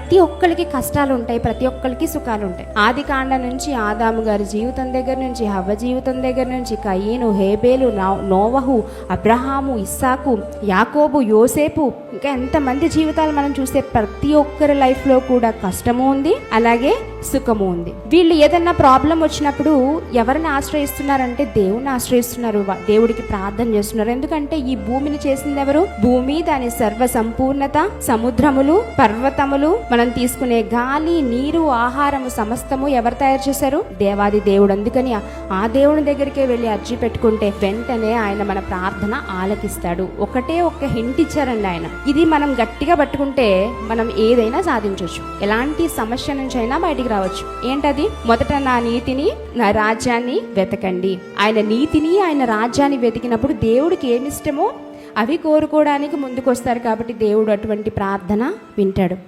ప్రతి ఒక్కరికి కష్టాలు ఉంటాయి, ప్రతి ఒక్కరికి సుఖాలు ఉంటాయి. ఆది కాండ నుంచి ఆదాము గారి జీవితం దగ్గర నుంచి, హవ్వ జీవితం దగ్గర నుంచి, కయీను, హేబేలు, నోవహు, అబ్రహాము, ఇస్సాకు, యాకోబు, యోసేపు, ఇంకా ఎంతమంది జీవితాలు మనం చూస్తే ప్రతి ఒక్కరి లైఫ్లో కూడా కష్టము ఉంది, అలాగే సుఖము ఉంది. వీళ్ళు ఏదన్నా ప్రాబ్లం వచ్చినప్పుడు ఎవరిని ఆశ్రయిస్తున్నారంటే దేవుని ఆశ్రయిస్తున్నారు, దేవుడికి ప్రార్థన చేస్తున్నారు. ఎందుకంటే ఈ భూమిని చేసింది ఎవరు? భూమి, దాని సర్వ సంపూర్ణత, సముద్రములు, పర్వతములు, మనం తీసుకునే గాలి, నీరు, ఆహారము సమస్తము ఎవరు తయారు చేశారు? దేవాది దేవుడు. అందుకని ఆ దేవుని దగ్గరికే వెళ్ళి అర్జీ పెట్టుకుంటే వెంటనే ఆయన మన ప్రార్థన ఆలకిస్తాడు. ఒకటే ఒక్క హింట్ ఇచ్చారండి ఆయన. ఇది మనం గట్టిగా పట్టుకుంటే మనం ఏదైనా సాధించవచ్చు, ఎలాంటి సమస్య నుంచి అయినా బయటికి రావచ్చు. ఏంటది? మొదట నా నీతిని, నా రాజ్యాన్ని వెతకండి. ఆయన నీతిని, ఆయన రాజ్యాన్ని వెతికినప్పుడు దేవుడికి ఏమిష్టమో అవి కోరుకోవడానికి ముందుకు వస్తారు. కాబట్టి దేవుడు అటువంటి ప్రార్థన వింటాడు.